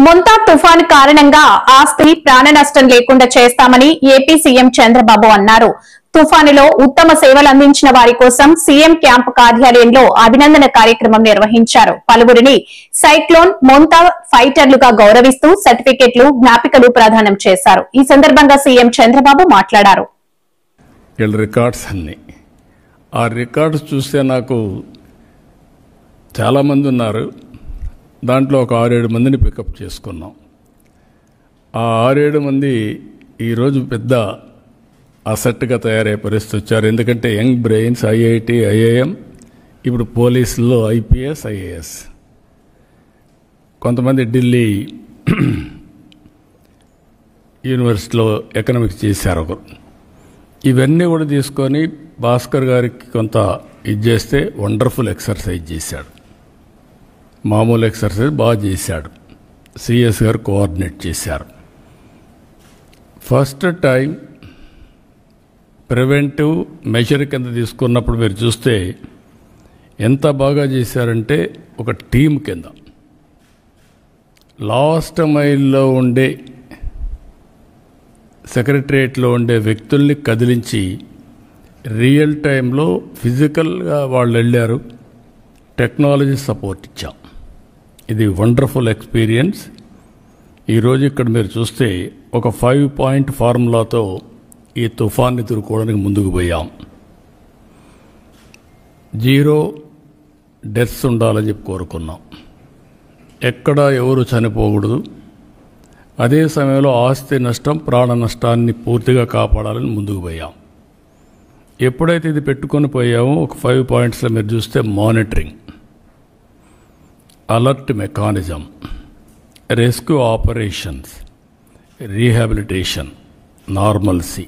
మొంతా తుఫాన్ కారణంగా ఆస్తి ప్రాణ నష్టం లేకుండా చేస్తామని ఏపీ సీఎం చంద్రబాబు అన్నారు. తుఫానులో ఉత్తమ సేవలు అందించిన వారి కోసం సీఎం క్యాంపు కార్యాలయంలో అభినందన కార్యక్రమం నిర్వహించారు. పలువురిని సైక్లోన్ మొంతా ఫైటర్లుగా గౌరవిస్తూ సర్టిఫికెట్లు, జ్ఞాపికలు ప్రదానం చేశారు. ఈ సందర్భంగా సీఎం చంద్రబాబు మాట్లాడారు. ఆ రికార్డ్స్ చూస్తే నాకు చాలామంది ఉన్నారు. దాంట్లో ఒక 6-7 మందిని పికప్ చేసుకున్నాం. ఆ 6-7 మంది ఈరోజు పెద్ద అసెట్గా తయారయ్యే పరిస్థితి వచ్చారు. ఎందుకంటే యంగ్ బ్రెయిన్స్, ఐఐటి, ఐఐఎం, ఇప్పుడు పోలీసుల్లో ఐపీఎస్, ఐఏఎస్, కొంతమంది ఢిల్లీ యూనివర్సిటీలో ఎకనామిక్స్ చేశారు ఒకరు. ఇవన్నీ కూడా తీసుకొని భాస్కర్ గారికి కొంత ఇది చేస్తే వండర్ఫుల్ ఎక్సర్సైజ్ చేశాడు. మామూలు ఎక్సర్సైజ్ బాగా చేశాడు. సిఎస్ గారు కోఆర్డినేట్ చేశారు. ఫస్ట్ టైం ప్రివెంటివ్ మెజర్ కింద తీసుకున్నప్పుడు మీరు చూస్తే ఎంత బాగా చేశారంటే ఒక టీం కింద లాస్ట్ మైల్లో ఉండే సెక్రటరియట్లో ఉండే వ్యక్తుల్ని కదిలించి రియల్ టైంలో ఫిజికల్గా వాళ్ళు వెళ్ళారు. టెక్నాలజీ సపోర్ట్ ఇచ్చాం. ఇది వండర్ఫుల్ ఎక్స్పీరియన్స్. ఈరోజు ఇక్కడ మీరు చూస్తే ఒక 5-point ఫార్ములాతో ఈ తుఫాన్ని ఎదుర్కోవడానికి ముందుకు పోయాం. 0 డెత్స్ ఉండాలని చెప్పి కోరుకున్నాం. ఎక్కడ ఎవరు చనిపోకూడదు. అదే సమయంలో ఆస్తి నష్టం, ప్రాణ నష్టాన్ని పూర్తిగా కాపాడాలని ముందుకు పోయాం. ఎప్పుడైతే ఇది పెట్టుకొని పోయామో ఒక 5 పాయింట్స్లో మీరు చూస్తే monitoring, alert mechanism, rescue operations, rehabilitation, normalcy,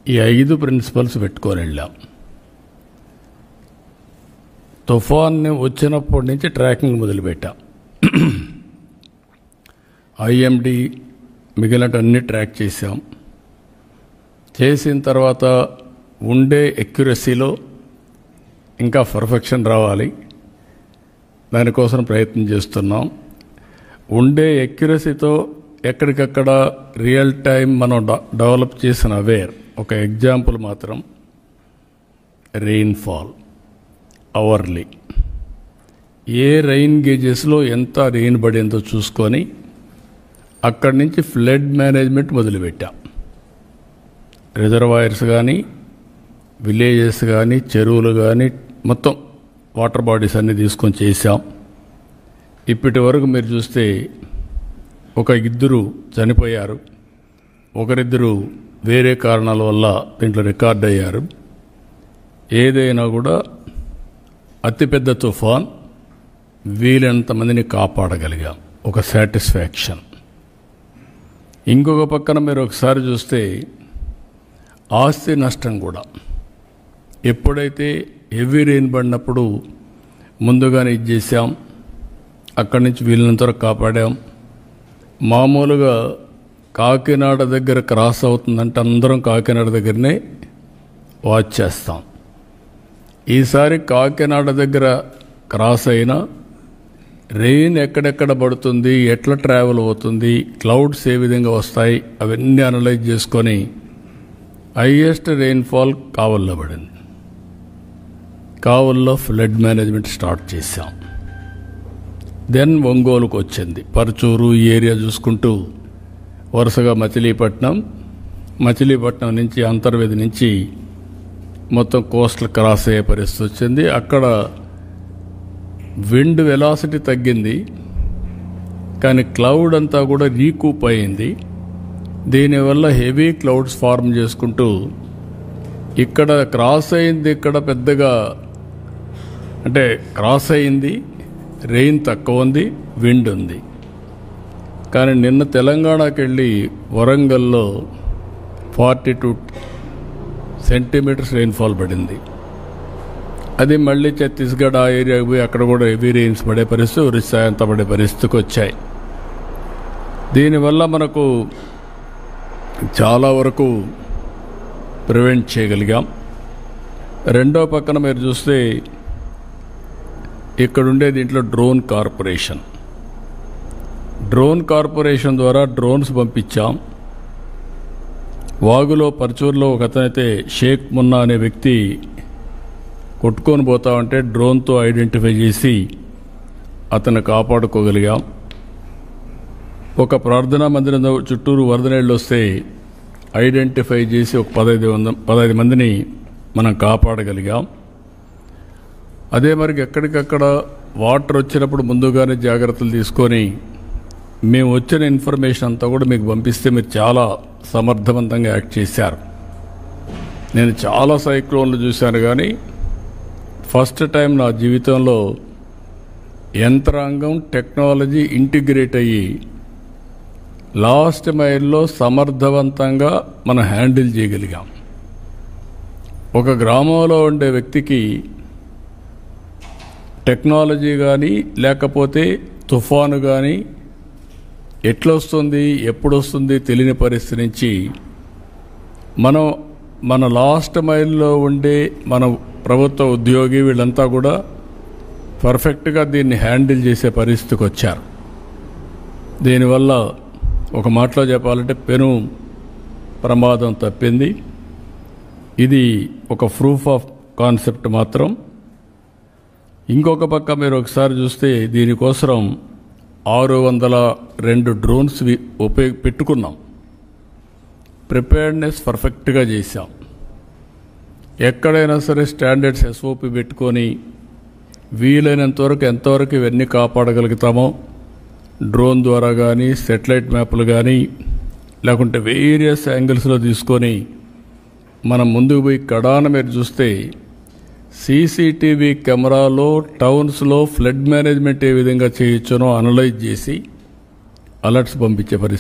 ఈ 5 ప్రిన్సిపల్స్ పెట్టుకొని వెళ్ళాం. తుఫాన్ని వచ్చినప్పటి నుంచి ట్రాకింగ్ మొదలుపెట్టాం. ఐఎండి మిగిలినటన్నీ ట్రాక్ చేశాం. చేసిన తర్వాత ఉండే ఎక్యురసీలో ఇంకా పర్ఫెక్షన్ రావాలి. దానికోసం ప్రయత్నం చేస్తున్నాం. ఉండే ఎక్యురసీతో ఎక్కడికక్కడ రియల్ టైం మనం డెవలప్ చేసిన అవేర్. ఒక ఎగ్జాంపుల్ మాత్రం రెయిన్ఫాల్ అవర్లీ, ఏ రెయిన్ గేజెస్లో ఎంత రెయిన్ పడిందో చూసుకొని అక్కడి నుంచి ఫ్లడ్ మేనేజ్మెంట్ మొదలుపెట్టాం. రిజర్వాయర్స్ కానీ, విలేజెస్ కానీ, చెరువులు కానీ, మొత్తం వాటర్ బాడీస్ అన్నీ తీసుకొని చేశాం. ఇప్పటి వరకు మీరు చూస్తే ఒక 2 చనిపోయారు. ఒకరిద్దరు వేరే కారణాల వల్ల దీంట్లో రికార్డ్ అయ్యారు. ఏదైనా కూడా అతిపెద్ద తుఫాన్ వీలైనంత మందిని కాపాడగలిగాం. ఒక సాటిస్ఫాక్షన్. ఇంకొక పక్కన మీరు ఒకసారి చూస్తే ఆస్తి నష్టం కూడా ఎప్పుడైతే హెవీ రెయిన్ పడినప్పుడు ముందుగానే ఇది చేశాం. అక్కడి నుంచి వీలైనంత వరకు కాపాడాం. మామూలుగా కాకినాడ దగ్గర క్రాస్ అవుతుందంటే అందరం కాకినాడ దగ్గరనే వాచ్ చేస్తాం. ఈసారి కాకినాడ దగ్గర క్రాస్ అయినా రెయిన్ ఎక్కడెక్కడ పడుతుంది, ఎట్లా ట్రావెల్ అవుతుంది, క్లౌడ్స్ ఏ విధంగా వస్తాయి, అవన్నీ అనలైజ్ చేసుకొని హైయెస్ట్ రెయిన్ఫాల్ కావల్లో పడింది. కావల్లో ఫ్లడ్ మేనేజ్మెంట్ స్టార్ట్ చేశాం. దెన్ ఒంగోలుకు వచ్చింది. పరచూరు ఈ ఏరియా చూసుకుంటూ వరుసగా మచిలీపట్నం నుంచి అంతర్వేది నుంచి మొత్తం కోస్టల్ క్రాస్ అయ్యే పరిస్థితి వచ్చింది. అక్కడ విండ్ వెలాసిటీ తగ్గింది, కానీ క్లౌడ్ అంతా కూడా రీకూప్ అయింది. దీనివల్ల హెవీ క్లౌడ్స్ ఫార్మ్ చేసుకుంటూ ఇక్కడ క్రాస్ అయింది. ఇక్కడ పెద్దగా అంటే క్రాస్ అయింది, రెయిన్ తక్కువ ఉంది, విండ్ ఉంది. కానీ నిన్న తెలంగాణకి వెళ్ళి వరంగల్లో 42 సెంటీమీటర్స్ రెయిన్ఫాల్ పడింది. అది మళ్ళీ ఛత్తీస్గఢ్ ఆ ఏరియాకి పోయి అక్కడ కూడా హెవీ రెయిన్స్ పడే పరిస్థితి, ఒరిస్సా అంతా పడే పరిస్థితికి వచ్చాయి. దీనివల్ల మనకు చాలా వరకు ప్రివెంట్ చేయగలిగాం. రెండో పక్కన మీరు చూస్తే ఇక్కడుండే దీంట్లో డ్రోన్ కార్పొరేషన్ డ్రోన్ కార్పొరేషన్ ద్వారా డ్రోన్స్ పంపించాం. వాగులో పర్చూరులో ఒక అతనైతే షేక్ మున్నా అనే వ్యక్తి కొట్టుకొని పోతా ఉంటే డ్రోన్తో ఐడెంటిఫై చేసి అతను కాపాడుకోగలిగాం. ఒక ప్రార్థనా మందిరం చుట్టూరు వరద నీళ్ళు వస్తే ఐడెంటిఫై చేసి ఒక 15 మందిని మనం కాపాడగలిగాం. అదే మరి ఎక్కడికక్కడ వాటర్ వచ్చినప్పుడు ముందుగానే జాగ్రత్తలు తీసుకొని మేము వచ్చిన ఇన్ఫర్మేషన్ అంతా కూడా మీకు పంపిస్తే మీరు చాలా సమర్థవంతంగా యాక్ట్ చేశారు. నేను చాలా సైక్లోన్లు చూశాను, కానీ ఫస్ట్ టైం నా జీవితంలో యంత్రాంగం టెక్నాలజీ ఇంటిగ్రేట్ అయ్యి లాస్ట్ మైల్లో సమర్థవంతంగా మనం హ్యాండిల్ చేయగలిగాం. ఒక గ్రామంలో ఉండే వ్యక్తికి టెక్నాలజీ కానీ లేకపోతే తుఫాను కానీ ఎట్లొస్తుంది ఎప్పుడు వస్తుంది తెలియని పరిస్థితి నుంచి మన లాస్ట్ మైల్లో ఉండే మన ప్రభుత్వ ఉద్యోగి వీళ్ళంతా కూడా పర్ఫెక్ట్గా దీన్ని హ్యాండిల్ చేసే పరిస్థితికి వచ్చారు. దీనివల్ల ఒక మాటలో చెప్పాలంటే పెను ప్రమాదం తప్పింది. ఇది ఒక ప్రూఫ్ ఆఫ్ కాన్సెప్ట్ మాత్రం. ఇంకొక పక్క మీరు ఒకసారి చూస్తే దీనికోసం 602 డ్రోన్స్ పెట్టుకున్నాం. ప్రిపేర్డ్నెస్ పర్ఫెక్ట్గా చేశాం. ఎక్కడైనా సరే స్టాండర్డ్స్ SOP పెట్టుకొని వీలైనంతవరకు ఎంతవరకు ఇవన్నీ కాపాడగలుగుతామో డ్రోన్ ద్వారా కానీ సెటిలైట్ మ్యాప్లు కానీ లేకుంటే వేరియస్ యాంగిల్స్లో తీసుకొని మనం ముందుకు పోయి కడాన మీరు చూస్తే CCTV కెమెరాలో టౌన్స్లో ఫ్లడ్ మేనేజ్మెంట్ ఏ విధంగా చేయొచ్చునో అనలైజ్ చేసి అలర్ట్స్ పంపించే పరిస్థితి.